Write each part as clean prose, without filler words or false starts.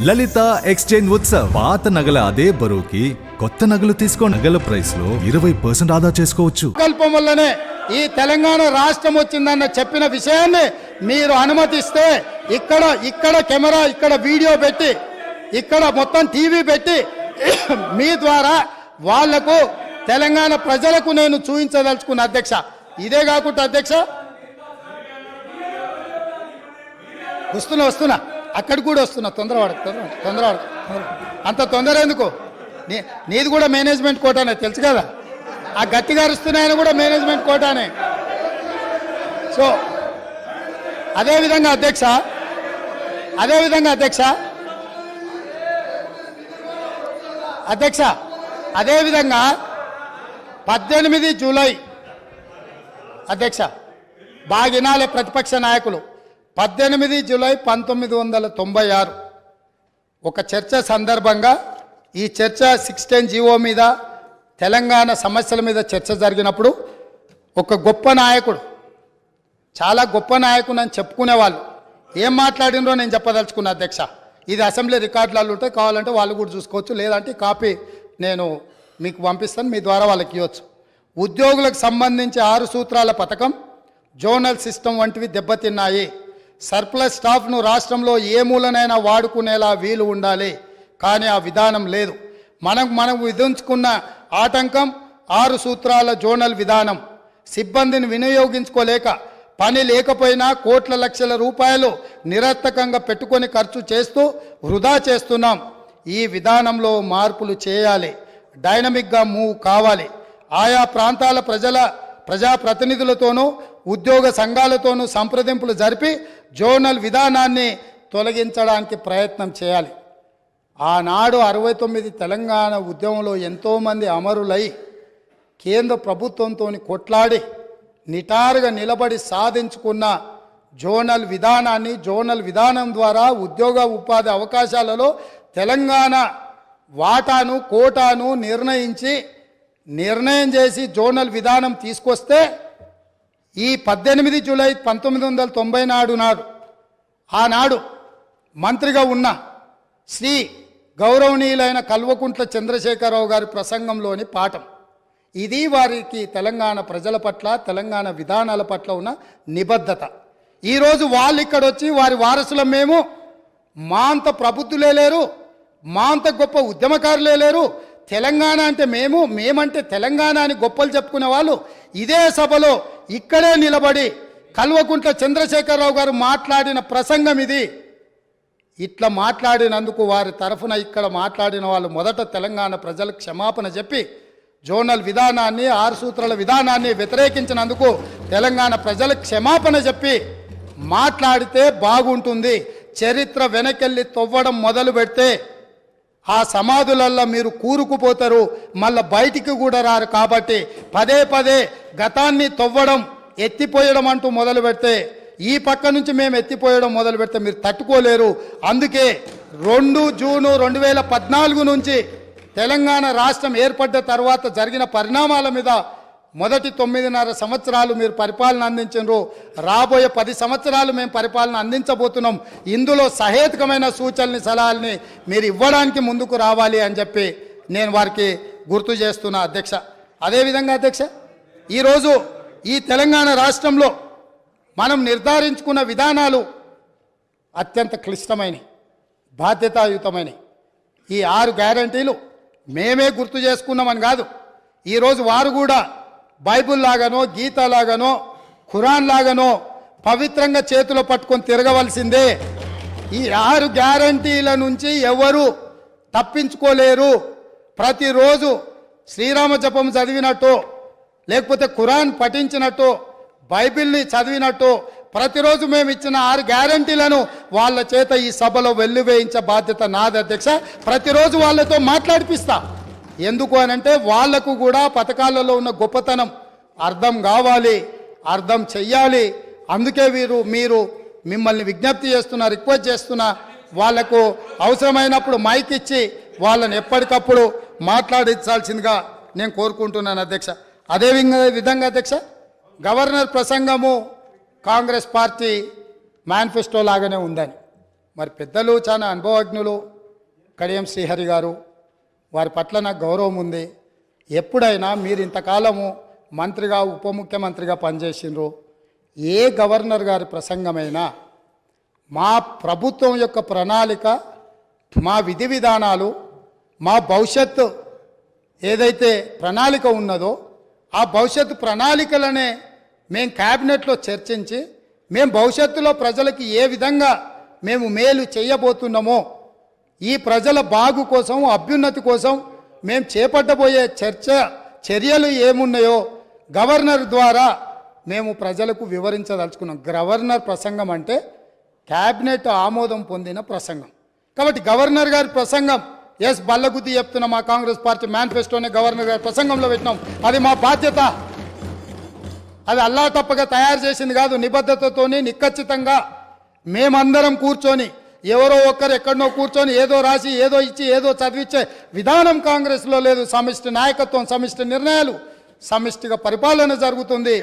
లలిత exchange Utsav. పాత నగల అదే బరువుకి కొత్త నగలు తీసుకో. నగల ప్రైస్ లో 20% ఆదా చేసుకోవచ్చు. సంకల్పం వల్లనే ఈ తెలంగాణ రాష్ట్రం వచ్చిందన్న చెప్పిన విషయాన్ని మీరు అనుమతిస్తే ఇక్కడ కెమెరా, ఇక్కడ వీడియో పెట్టి, ఇక్కడ మొత్తం టీవీ పెట్టి మీ ద్వారా వాళ్లకు తెలంగాణ ప్రజలకు నేను చూపించదలుచుకున్న అధ్యక్ష. ఇదే కాకుండా అధ్యక్ష వస్తున్నా అక్కడికి కూడా వస్తున్నా. తొందరవాడు అంత తొందర ఎందుకు? నీది కూడా మేనేజ్మెంట్ కోటానే తెలుసు కదా. ఆ గట్టిగా అరుస్తున్నాయని కూడా మేనేజ్మెంట్ కోటానే. సో అదేవిధంగా అధ్యక్ష అదేవిధంగా 18 జూలై అధ్యక్ష బాగినాలే ప్రతిపక్ష నాయకులు 18 జూలై 1996 ఒక చర్చ సందర్భంగా ఈ చర్చ 16 జీవో మీద తెలంగాణ సమస్యల మీద చర్చ జరిగినప్పుడు ఒక గొప్ప నాయకుడు, చాలా గొప్ప నాయకుడు అని చెప్పుకునేవాళ్ళు ఏం మాట్లాడినరో నేను చెప్పదలుచుకున్నా అధ్యక్ష. ఇది అసెంబ్లీ రికార్డులలో ఉంటాయి, కావాలంటే వాళ్ళు కూడా చూసుకోవచ్చు, లేదంటే కాపీ నేను మీకు పంపిస్తాను, మీ ద్వారా వాళ్ళకి ఇవ్వచ్చు. ఉద్యోగులకు సంబంధించి 6 సూత్రాల పథకం, జోనల్ సిస్టమ్ వంటివి దెబ్బతిన్నాయి. సర్ప్లస్ స్టాఫ్ను రాష్ట్రంలో ఏ మూలనైనా వాడుకునేలా వీలు ఉండాలి, కానీ ఆ విధానం లేదు. మనం విధించుకున్న ఆటంకం 6 సూత్రాల జోనల్ విధానం. సిబ్బందిని వినియోగించుకోలేక, పని లేకపోయినా కోట్ల లక్షల రూపాయలు నిరర్థకంగా పెట్టుకొని ఖర్చు చేస్తూ వృధా చేస్తున్నాం. ఈ విధానంలో మార్పులు చేయాలి, డైనమిక్గా మూవ్ కావాలి. ఆయా ప్రాంతాల ప్రజాప్రతినిధులతోనూ ఉద్యోగ సంఘాలతోనూ సంప్రదింపులు జరిపి జోనల్ విధానాన్ని తొలగించడానికి ప్రయత్నం చేయాలి. ఆనాడు 69 తెలంగాణ ఉద్యమంలో ఎంతోమంది అమరులై కేంద్ర ప్రభుత్వంతో కొట్లాడి నిటారుగా నిలబడి సాధించుకున్న జోనల్ విధానాన్ని, జోనల్ విధానం ద్వారా ఉద్యోగ ఉపాధి అవకాశాలలో తెలంగాణ వాటాను, కోటాను నిర్ణయం చేసి జోనల్ విధానం తీసుకొస్తే ఈ 18 జూలై 1990 నాడు ఆనాడు మంత్రిగా ఉన్న శ్రీ గౌరవనీయులైన కల్వకుంట్ల చంద్రశేఖరరావు గారి ప్రసంగంలోని పాఠం ఇది. వారికి తెలంగాణ ప్రజల పట్ల, తెలంగాణ విధానాల పట్ల ఉన్న నిబద్ధత. ఈరోజు వాళ్ళు ఇక్కడ వచ్చి వారి వారసులం మేము, మా అంత ప్రబుద్ధులే లేరు, మా అంత గొప్ప ఉద్యమకారులే లేరు, తెలంగాణ అంటే మేమంటే తెలంగాణ అని గొప్పలు చెప్పుకునే వాళ్ళు ఇదే సభలో ఇక్కడే నిలబడి కల్వకుంట్ల చంద్రశేఖరరావు గారు మాట్లాడిన ప్రసంగం ఇది. ఇట్లా మాట్లాడినందుకు వారి తరఫున ఇక్కడ మాట్లాడిన వాళ్ళు మొదట తెలంగాణ ప్రజలకు క్షమాపణ చెప్పి జోనల్ విధానాన్ని, 6 సూత్రాల విధానాన్ని వ్యతిరేకించినందుకు తెలంగాణ ప్రజలకు క్షమాపణ చెప్పి మాట్లాడితే బాగుంటుంది. చరిత్ర వెనకెళ్ళి తవ్వడం మొదలు పెడితే ఆ సమాధులల్లో మీరు కూరుకుపోతారు, మళ్ళీ బయటికి కూడా రారు. కాబట్టి పదే గతాన్ని తవ్వడం, ఎత్తిపోయడం అంటూ మొదలు పెడితే, ఈ పక్క నుంచి మేము ఎత్తిపోయడం మొదలు పెడితే మీరు తట్టుకోలేరు. అందుకే 2 జూను 2014 నుంచి తెలంగాణ రాష్ట్రం ఏర్పడ్డ తర్వాత జరిగిన పరిణామాల మీద మొదటి 9.5 సంవత్సరాలు మీరు పరిపాలన అందించారు, రాబోయే 10 సంవత్సరాలు మేము పరిపాలన అందించబోతున్నాం. ఇందులో సహేతుకమైన సూచనల్ని, సలహాలని మీరు ఇవ్వడానికి ముందుకు రావాలి అని చెప్పి నేను వారికి గుర్తు చేస్తున్నా అధ్యక్ష. అదేవిధంగా అధ్యక్ష, ఈరోజు ఈ తెలంగాణ రాష్ట్రంలో మనం నిర్ధారించుకున్న విధానాలు అత్యంత క్లిష్టమైనవి, బాధ్యతాయుతమైనవి. ఈ 6 గ్యారంటీలు మేమే గుర్తు చేసుకున్నామని కాదు, ఈరోజు వారు కూడా బైబుల్ లాగానో, గీత లాగానో, ఖురాన్ లాగానో పవిత్రంగా చేతిలో పట్టుకొని తిరగవలసిందే. ఈ 6 గ్యారంటీల నుంచి ఎవరు తప్పించుకోలేరు. ప్రతిరోజు శ్రీరామ జపం చదివినట్టు, లేకపోతే ఖురాన్ పఠించినట్టు, బైబిల్ని చదివినట్టు ప్రతిరోజు మేము ఇచ్చిన 6 గ్యారంటీలను వాళ్ళ చేత ఈ సభలో వెల్లువేయించే బాధ్యత నాది అధ్యక్ష. ప్రతిరోజు వాళ్ళతో మాట్లాడిపిస్తా. ఎందుకు అనంటే వాళ్లకు కూడా పథకాలలో ఉన్న గొప్పతనం అర్థం కావాలి, అర్థం చెయ్యాలి. అందుకే మీరు మిమ్మల్ని విజ్ఞప్తి చేస్తున్నా, రిక్వెస్ట్ చేస్తున్నా, వాళ్లకు అవసరమైనప్పుడు మైక్ ఇచ్చి వాళ్ళని ఎప్పటికప్పుడు మాట్లాడించాల్సిందిగా నేను కోరుకుంటున్నాను అధ్యక్ష. అదే విధంగా అధ్యక్ష, గవర్నర్ ప్రసంగము కాంగ్రెస్ పార్టీ మేనిఫెస్టో లాగానే ఉందని మరి పెద్దలు చాలా అనుభవజ్ఞులు కడియం శ్రీహరి గారు, వారి పట్ల నాకు గౌరవం ఉంది. ఎప్పుడైనా మీరు ఇంతకాలము మంత్రిగా ఉప ముఖ్యమంత్రిగా పనిచేసిండ్రు, ఏ గవర్నర్ గారి ప్రసంగమైనా మా ప్రభుత్వం యొక్క ప్రణాళిక, మా విధి విధానాలు, మా భవిష్యత్తు ఏదైతే ప్రణాళిక ఉన్నదో ఆ భవిష్యత్తు ప్రణాళికలనే మేము క్యాబినెట్లో చర్చించి మేము భవిష్యత్తులో ప్రజలకి ఏ విధంగా మేము మేలు చేయబోతున్నామో, ఈ ప్రజల బాగు కోసం, అభ్యున్నతి కోసం మేము చేపట్టబోయే చర్యలు ఏమున్నాయో గవర్నర్ ద్వారా మేము ప్రజలకు వివరించదలుచుకున్నాం. గవర్నర్ ప్రసంగం అంటే క్యాబినెట్ ఆమోదం పొందిన ప్రసంగం. కాబట్టి గవర్నర్ గారి ప్రసంగం ఎస్ బల్లగుద్ది చెప్తున్న మా కాంగ్రెస్ పార్టీ మేనిఫెస్టోనే గవర్నర్ గారి ప్రసంగంలో పెట్టినాం. అది మా బాధ్యత. అది అల్లా తప్పగా తయారు చేసింది కాదు. నిబద్ధతతోని నిక్కచ్చితంగా మేమందరం కూర్చొని, ఎవరో ఒక్కరు ఎక్కడనో కూర్చొని ఏదో రాసి ఏదో ఇచ్చి ఏదో చదివించే విధానం కాంగ్రెస్లో లేదు. సమిష్టి నాయకత్వం, సమిష్టి నిర్ణయాలు, సమిష్టిగా పరిపాలన జరుగుతుంది,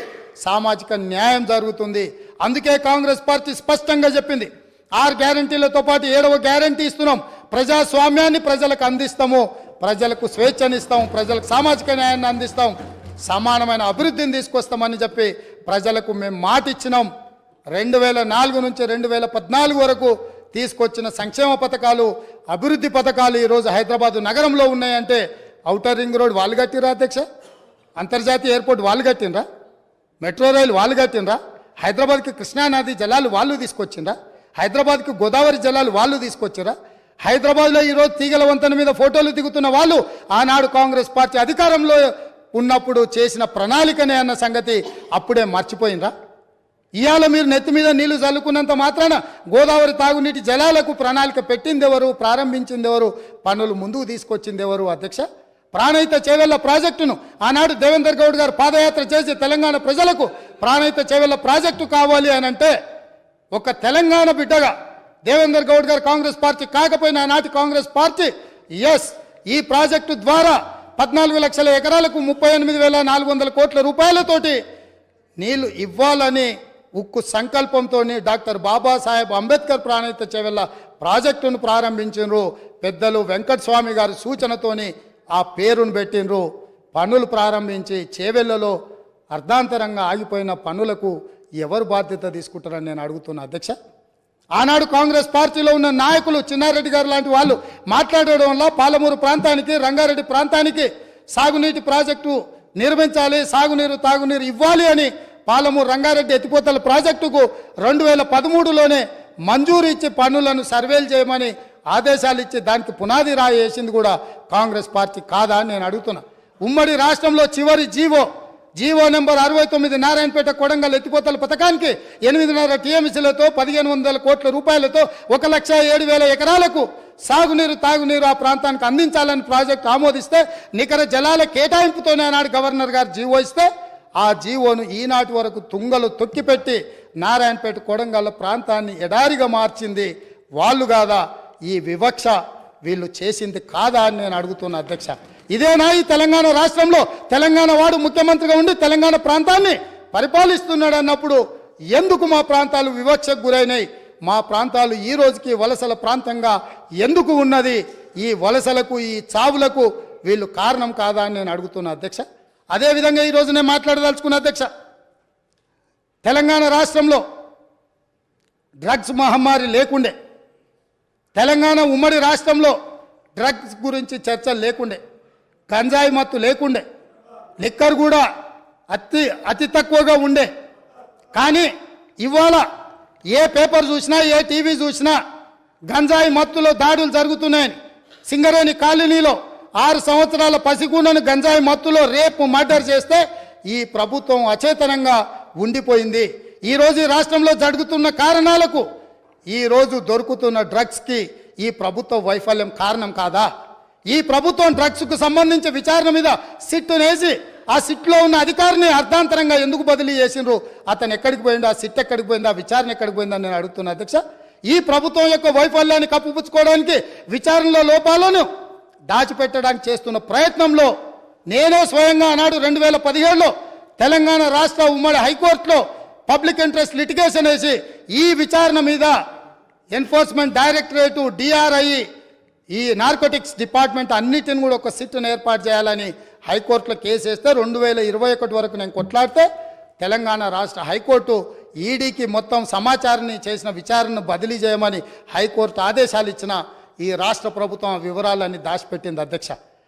సామాజిక న్యాయం జరుగుతుంది. అందుకే కాంగ్రెస్ పార్టీ స్పష్టంగా చెప్పింది, 6 గ్యారంటీలతో పాటు 7వ గ్యారంటీ ఇస్తున్నాం. ప్రజాస్వామ్యాన్ని ప్రజలకు అందిస్తాము, ప్రజలకు స్వేచ్ఛనిస్తాం, ప్రజలకు సామాజిక న్యాయాన్ని అందిస్తాం, సమానమైన అభివృద్ధిని తీసుకొస్తామని చెప్పి ప్రజలకు మేము మాట ఇచ్చినాం. 2004 నుంచి 2014 వరకు తీసుకొచ్చిన సంక్షేమ పథకాలు, అభివృద్ధి పథకాలు ఈరోజు హైదరాబాదు నగరంలో ఉన్నాయంటే ఔటర్ రింగ్ రోడ్ వాళ్ళు కట్టినరా అధ్యక్ష? అంతర్జాతీయ ఎయిర్పోర్ట్ వాళ్ళు కట్టినరా? మెట్రో రైలు వాళ్ళు కట్టినరా? హైదరాబాద్కి కృష్ణానది జలాలు వాళ్ళు తీసుకొచ్చిండ్రా? హైదరాబాద్కి గోదావరి జలాలు వాళ్ళు తీసుకొచ్చిరా? హైదరాబాద్లో ఈరోజు తీగల వంతెన మీద ఫోటోలు దిగుతున్న వాళ్ళు ఆనాడు కాంగ్రెస్ పార్టీ అధికారంలో ఉన్నప్పుడు చేసిన ప్రణాళికనే అన్న సంగతి అప్పుడే మర్చిపోయినరా? ఇవాళ మీరు నెత్తి మీద నీళ్లు చల్లుకున్నంత మాత్రాన గోదావరి తాగునీటి జలాలకు ప్రణాళిక పెట్టింది ఎవరు? ప్రారంభించింది ఎవరు? పనులు ముందుకు తీసుకొచ్చింది ఎవరు అధ్యక్ష? ప్రాణహిత చేవెళ్ల ప్రాజెక్టును ఆనాడు దేవేందర్ గౌడ్ గారు పాదయాత్ర చేసి తెలంగాణ ప్రజలకు ప్రాణహిత చేవెళ్ల ప్రాజెక్టు కావాలి అని అంటే, ఒక తెలంగాణ బిడ్డగా దేవేందర్ గౌడ్ గారు కాంగ్రెస్ పార్టీ కాకపోయినా ఆనాటి కాంగ్రెస్ పార్టీ ఎస్ ఈ ప్రాజెక్టు ద్వారా 14 లక్షల ఎకరాలకు 38,400 కోట్ల రూపాయలతోటి నీళ్లు ఇవ్వాలని ఉక్కు సంకల్పంతో డాక్టర్ బాబాసాహెబ్ అంబేద్కర్ ప్రాణహిత చేవెళ్ల ప్రాజెక్టును ప్రారంభించారు. పెద్దలు వెంకటస్వామి గారి సూచనతోని ఆ పేరును పెట్టినరు. పనులు ప్రారంభించి చేవెళ్లలో అర్ధాంతరంగా ఆగిపోయిన పనులకు ఎవరు బాధ్యత తీసుకుంటారని నేను అడుగుతున్నా అధ్యక్ష. ఆనాడు కాంగ్రెస్ పార్టీలో ఉన్న నాయకులు, చిన్నారెడ్డి గారు లాంటి వాళ్ళు మాట్లాడడం వల్ల పాలమూరు ప్రాంతానికి, రంగారెడ్డి ప్రాంతానికి సాగునీటి ప్రాజెక్టు నిర్మించాలి, సాగునీరు తాగునీరు ఇవ్వాలి అని పాలమూరు రంగారెడ్డి ఎత్తిపోతల ప్రాజెక్టుకు 2013లోనే మంజూరు ఇచ్చి పనులను సర్వేలు చేయమని ఆదేశాలు ఇచ్చి దానికి పునాది రాయి వేసింది కూడా కాంగ్రెస్ పార్టీ కాదా అని నేను అడుగుతున్నా. ఉమ్మడి రాష్ట్రంలో చివరి జీవో నెంబర్ 69 నారాయణపేట కొడంగల్ ఎత్తిపోతల పథకానికి 8.5 టీఎంసీలతో 1,500 కోట్ల రూపాయలతో 1,07,000 ఎకరాలకు సాగునీరు తాగునీరు ఆ ప్రాంతానికి అందించాలని ప్రాజెక్టు ఆమోదిస్తే, నికర జలాల కేటాయింపుతోనే ఆనాడు గవర్నర్ గారు జీవో ఇస్తే, ఆ జీవోను ఈనాటి వరకు తుంగలు తొక్కిపెట్టి నారాయణపేట కొడంగల్ ప్రాంతాన్ని ఎడారిగా మార్చింది వాళ్ళు కాదా? ఈ వివక్ష వీళ్ళు చేసింది కాదా అని నేను అడుగుతున్నా అధ్యక్ష. ఇదేనా ఈ తెలంగాణ రాష్ట్రంలో తెలంగాణ వాడు ముఖ్యమంత్రిగా ఉండి తెలంగాణ ప్రాంతాన్ని పరిపాలిస్తున్నాడు అన్నప్పుడు ఎందుకు మా ప్రాంతాలు వివక్షకు గురైనాయి? మా ప్రాంతాలు ఈ రోజుకి వలసల ప్రాంతంగా ఎందుకు ఉన్నది? ఈ వలసలకు, ఈ చావులకు వీళ్ళు కారణం కాదా అని నేను అడుగుతున్నా అధ్యక్ష. అదేవిధంగా ఈరోజు నేను మాట్లాడదలుచుకున్న అధ్యక్ష, తెలంగాణ రాష్ట్రంలో డ్రగ్స్ మహమ్మారి లేకుండే, తెలంగాణ ఉమ్మడి రాష్ట్రంలో డ్రగ్స్ గురించి చర్చ లేకుండే, గంజాయి మత్తు లేకుండే, లిక్కర్ కూడా అతి తక్కువగా ఉండే. కానీ ఇవాళ ఏ పేపర్ చూసినా, ఏ టీవీ చూసినా గంజాయి మత్తులో దాడులు జరుగుతున్నాయని, సింగరేణి కాలనీలో 6 సంవత్సరాల పసికూనను గంజాయి మత్తులో రేపు మర్డర్ చేస్తే ఈ ప్రభుత్వం అచేతనంగా ఉండిపోయింది. ఈరోజు ఈ రాష్ట్రంలో జరుగుతున్న కారణాలకు, ఈరోజు దొరుకుతున్న డ్రగ్స్కి ఈ ప్రభుత్వ వైఫల్యం కారణం కాదా? ఈ ప్రభుత్వం డ్రగ్స్కు సంబంధించి విచారణ మీద సిట్టు వేసి ఆ సిట్లో ఉన్న అధికారిని అర్ధాంతరంగా ఎందుకు బదిలీ చేసిండ్రు? అతను ఎక్కడికి పోయిందా? ఆ సిట్ ఎక్కడికి పోయిందా? విచారణ ఎక్కడికి పోయిందని నేను అడుగుతున్నా అధ్యక్ష. ఈ ప్రభుత్వం యొక్క వైఫల్యాన్ని కప్పిపుచ్చుకోవడానికి, విచారణలో లోపాలను దాచిపెట్టడానికి చేస్తున్న ప్రయత్నంలో నేనే స్వయంగా ఆనాడు 2017లో తెలంగాణ రాష్ట్ర ఉమ్మడి హైకోర్టులో పబ్లిక్ ఇంట్రెస్ట్ లిటిగేషన్ వేసి ఈ విచారణ మీద ఎన్ఫోర్స్మెంట్ డైరెక్టరేటు, డిఆర్ఐ, ఈ నార్కోటిక్స్ డిపార్ట్మెంట్ అన్నిటిని కూడా ఒక సిట్ను ఏర్పాటు చేయాలని హైకోర్టులో కేసు వేస్తే 2021 వరకు నేను కొట్లాడితే తెలంగాణ రాష్ట్ర హైకోర్టు ఈడీకి మొత్తం సమాచారాన్ని చేసిన విచారణను బదిలీ చేయమని హైకోర్టు ఆదేశాలు ఇచ్చిన ఈ రాష్ట్ర ప్రభుత్వం వివరాలన్నీ దాచిపెట్టింది అధ్యక్ష.